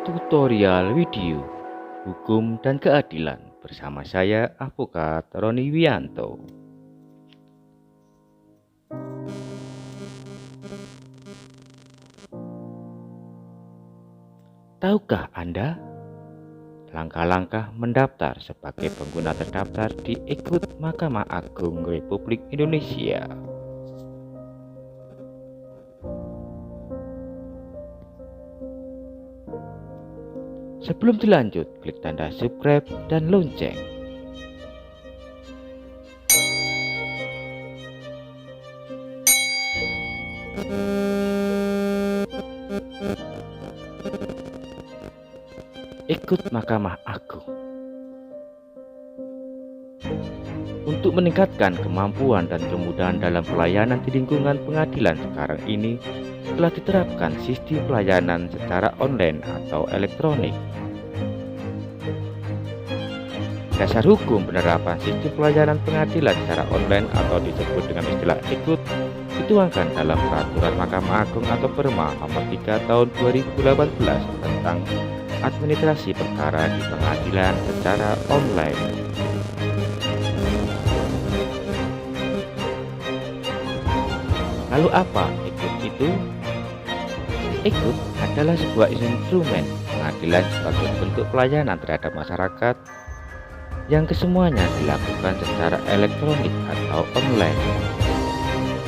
Tutorial video Hukum dan Keadilan bersama saya Advokat Roni Wianto. Tahukah Anda langkah-langkah mendaftar sebagai pengguna terdaftar di Ikut Mahkamah Agung Republik Indonesia? Sebelum dilanjut, klik tanda subscribe dan lonceng. Ikut Mahkamah Agung. Untuk meningkatkan kemampuan dan kemudahan dalam pelayanan di lingkungan pengadilan sekarang ini, telah diterapkan sistem pelayanan secara online atau elektronik. Dasar hukum penerapan sistem pelayanan pengadilan secara online atau disebut dengan istilah IKUT dituangkan dalam Peraturan Mahkamah Agung atau Perma Nomor 3 Tahun 2018 tentang administrasi perkara di pengadilan secara online. Lalu apa IKUT itu? IKUT adalah sebuah instrumen pengadilan sebagai bentuk pelayanan terhadap masyarakat yang kesemuanya dilakukan secara elektronik atau online.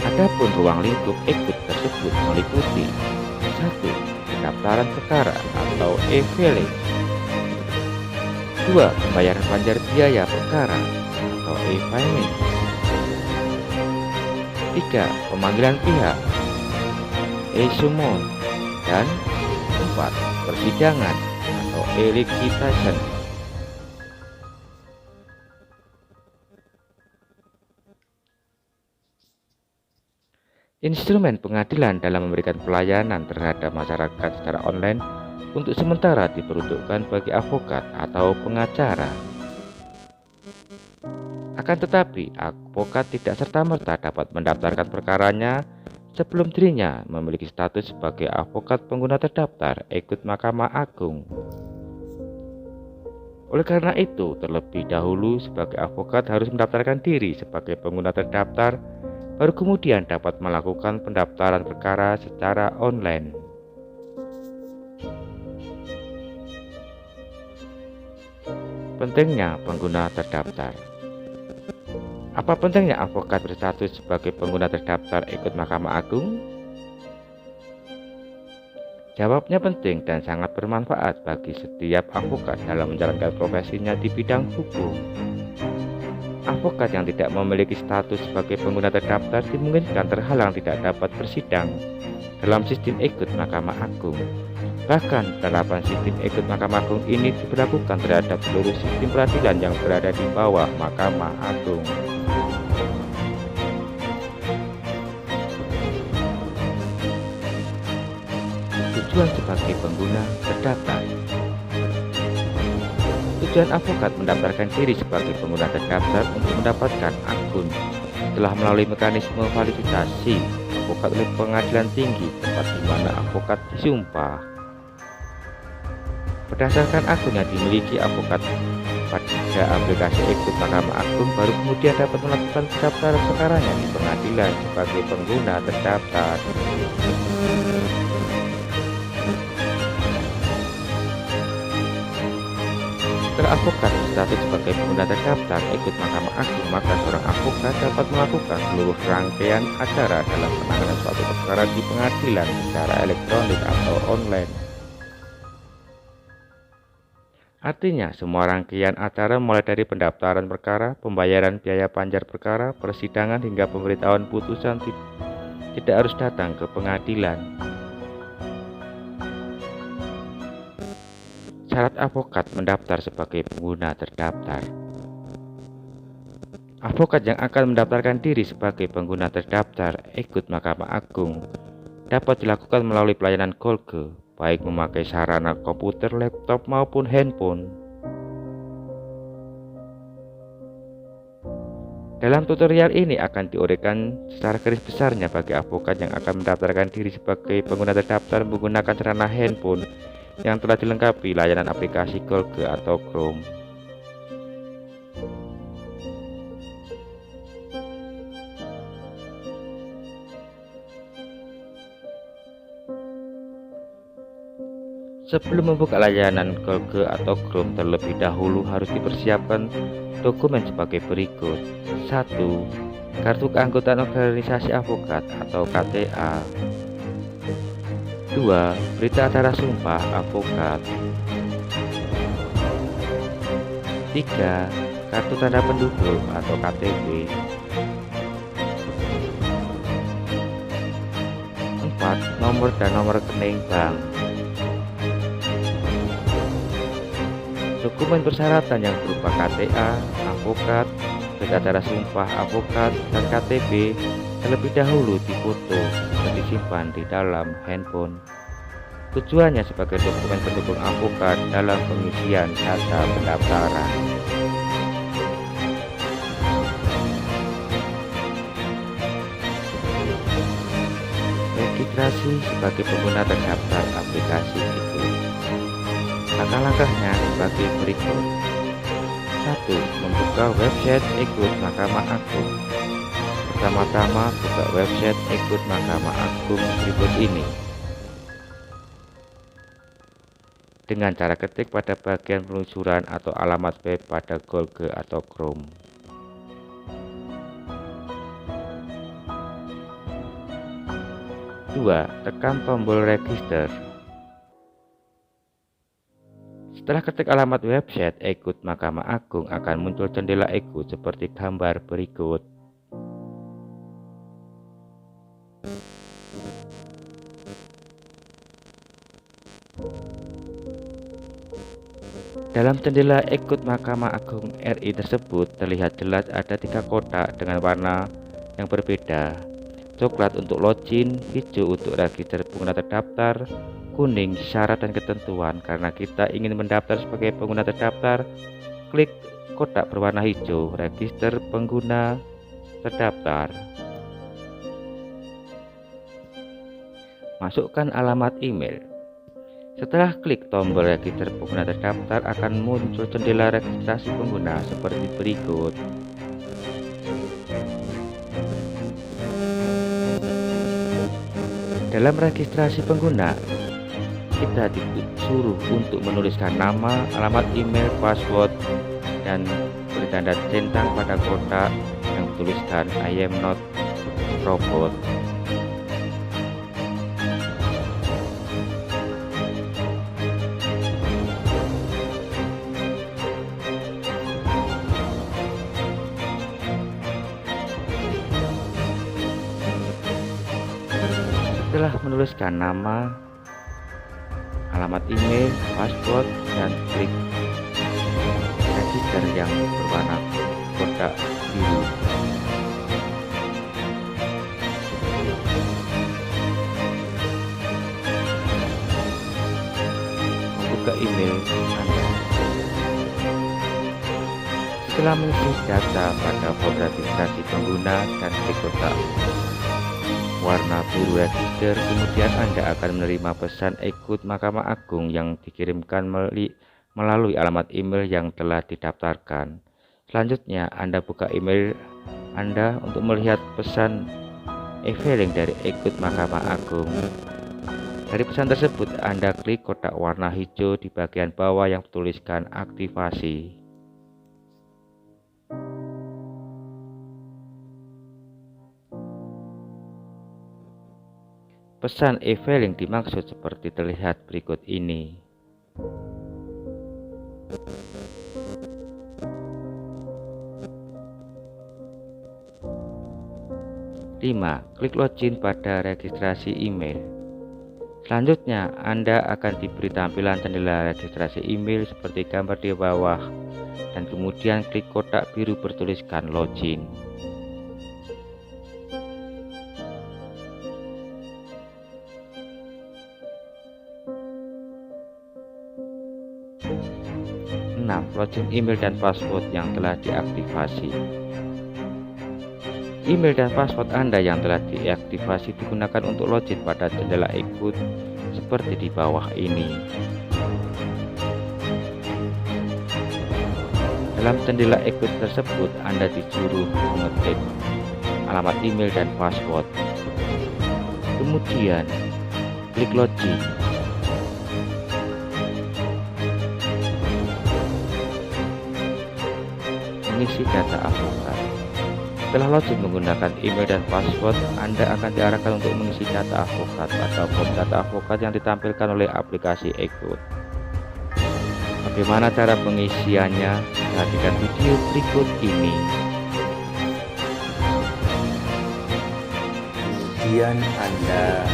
Adapun ruang lingkup IKUT tersebut meliputi 1. Pendaftaran perkara atau e-filing, 2. Pembayaran panjar biaya perkara atau e-filing, 3. Pemanggilan pihak e-summon, dan 4. Persidangan atau e-litigation. Instrumen pengadilan dalam memberikan pelayanan terhadap masyarakat secara online untuk sementara diperuntukkan bagi advokat atau pengacara. Akan tetapi, advokat tidak serta-merta dapat mendaftarkan perkaranya sebelum dirinya memiliki status sebagai advokat pengguna terdaftar Ikut Mahkamah Agung. Oleh karena itu, terlebih dahulu sebagai advokat harus mendaftarkan diri sebagai pengguna terdaftar, baru kemudian dapat melakukan pendaftaran perkara secara online. Pentingnya pengguna terdaftar. Apa pentingnya advokat berstatus sebagai pengguna terdaftar Ikut Mahkamah Agung? Jawabnya penting dan sangat bermanfaat bagi setiap advokat dalam menjalankan profesinya di bidang hukum. Advokat yang tidak memiliki status sebagai pengguna terdaftar dimungkinkan terhalang tidak dapat bersidang dalam sistem Ikut Mahkamah Agung. Bahkan penerapan sistem Ikut Mahkamah Agung ini diberlakukan terhadap seluruh sistem peradilan yang berada di bawah Mahkamah Agung. Tujuan sebagai pengguna terdaftar. Tujuan advokat mendaftarkan diri sebagai pengguna terdaftar untuk mendapatkan akun setelah melalui mekanisme validasi advokat oleh pengadilan tinggi tempat di mana advokat disumpah. Berdasarkan akun yang dimiliki advokat pada aplikasi Ikut Mahkamah Agung, baru kemudian dapat melakukan pendaftaran perkaranya di pengadilan sebagai pengguna terdaftar. Setelah advokat berstatus sebagai pengguna terdaftar Ikut Mahkamah Agung, maka seorang advokat dapat melakukan seluruh rangkaian acara dalam penanganan suatu perkara di pengadilan secara elektronik atau online. Artinya, semua rangkaian acara mulai dari pendaftaran perkara, pembayaran biaya panjar perkara, persidangan hingga pemberitahuan putusan tidak harus datang ke pengadilan. Syarat advokat mendaftar sebagai pengguna terdaftar. Advokat yang akan mendaftarkan diri sebagai pengguna terdaftar Ikut Mahkamah Agung dapat dilakukan melalui pelayanan Golge, baik memakai sarana komputer, laptop maupun handphone. Dalam tutorial ini akan diuraikan secara garis besarnya bagi advokat yang akan mendaftarkan diri sebagai pengguna terdaftar menggunakan sarana handphone yang telah dilengkapi layanan aplikasi Google atau Chrome. Sebelum membuka layanan Google atau Chrome, terlebih dahulu harus dipersiapkan dokumen sebagai berikut. 1. Kartu keanggotaan organisasi avokat atau KTA. 2. Berita acara sumpah avokat. 3. Kartu tanda penduduk atau KTP. 4. Nomor dan nomor rekening bank. Dokumen persyaratan yang berupa KTA, avokat, berita acara sumpah avokat, dan KTP terlebih dahulu difoto dan disimpan di dalam handphone. Tujuannya sebagai dokumen pendukung avokat dalam pengisian data pendaftaran. Registrasi sebagai pengguna terdaftar aplikasi itu. Langkah-langkahnya sebagai berikut. 1. Membuka website ikut Mahkamah Agung. Pertama-tama buka website ikut Mahkamah Agung berikut ini. Dengan cara ketik pada bagian penelusuran atau alamat web pada Google atau Chrome. 2. Tekan tombol register. Setelah ketik alamat website ikut Mahkamah Agung, akan muncul jendela ikut seperti gambar berikut. Dalam jendela ikut Mahkamah Agung RI tersebut terlihat jelas ada 3 kotak dengan warna yang berbeda. Coklat untuk login, hijau untuk register pengguna terdaftar, kuning syarat dan ketentuan. Karena kita ingin mendaftar sebagai pengguna terdaftar, klik kotak berwarna hijau, register pengguna terdaftar. Masukkan alamat email. Setelah klik tombol register pengguna terdaftar, akan muncul jendela registrasi pengguna seperti berikut. Dalam registrasi pengguna, kita disuruh untuk menuliskan nama, alamat email, password, dan beri tanda centang pada kotak yang tuliskan I am not robot. Setelah menuliskan nama, alamat email, password, dan klik register yang berwarna kotak biru. Membuka email Anda. Setelah mengisi data pada form registrasi pengguna dan klik kotak warna biru register, kemudian Anda akan menerima pesan ikut Mahkamah Agung yang dikirimkan melalui alamat email yang telah didaftarkan. Selanjutnya, Anda buka email Anda untuk melihat pesan e-filing dari ikut Mahkamah Agung. Dari pesan tersebut, Anda klik kotak warna hijau di bagian bawah yang bertuliskan aktivasi. Pesan e-filing dimaksud seperti terlihat berikut ini. Lima, klik login pada registrasi email. Selanjutnya, Anda akan diberi tampilan jendela registrasi email seperti gambar di bawah, dan kemudian klik kotak biru bertuliskan login. 6. Login email dan password yang telah diaktifasi. Email dan password Anda yang telah diaktifasi digunakan untuk login pada jendela ikut seperti di bawah ini. Dalam jendela ikut tersebut, Anda disuruh mengetik alamat email dan password. Kemudian, klik login. Mengisi data avokat. Setelah login menggunakan email dan password, Anda akan diarahkan untuk mengisi data avokat atau form data avokat yang ditampilkan oleh aplikasi Ikut. Bagaimana cara pengisiannya? Perhatikan video berikut ini. Kemudian Anda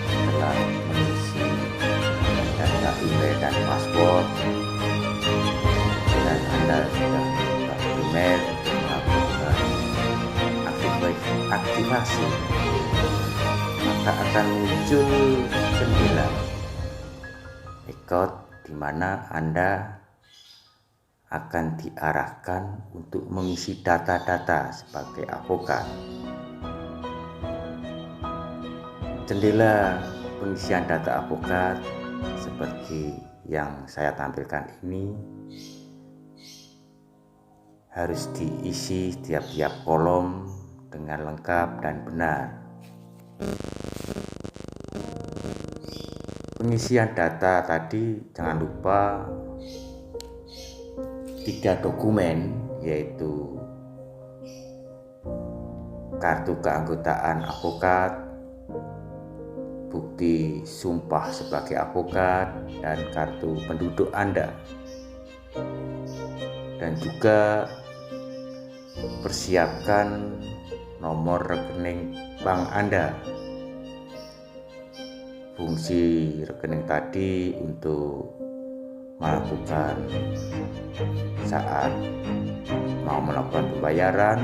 telah mengisi data email dan password, dan Anda sudah membuka email untuk melakukan aktivasi, maka akan muncul jendela Ikut di mana Anda akan diarahkan untuk mengisi data-data sebagai avokat. Jendela pengisian data avokat seperti yang saya tampilkan ini harus diisi tiap-tiap kolom dengan lengkap dan benar. Pengisian data tadi jangan lupa 3 dokumen, yaitu kartu keanggotaan avokat, bukti sumpah sebagai avokat, dan kartu penduduk Anda. Dan juga persiapkan nomor rekening bank Anda. Fungsi rekening tadi untuk melakukan saat mau melakukan pembayaran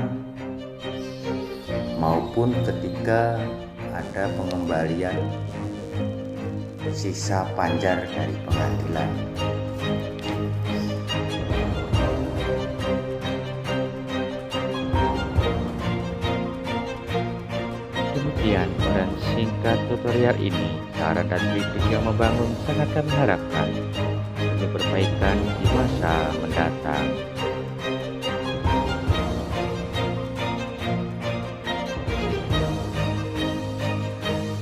maupun ketika ada pengembalian sisa panjar dari pengadilan. Demikian dan singkat tutorial ini. Saran dan kritik yang membangun sangat kami harapkan demi perbaikan di masa mendatang.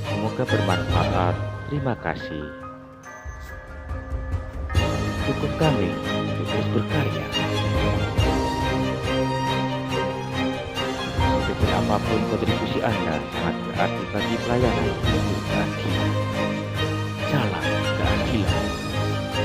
Semoga bermanfaat. Terima kasih. Dukung kami untuk terus berkarya. Apapun kontribusi Anda sangat berarti bagi pelayanan.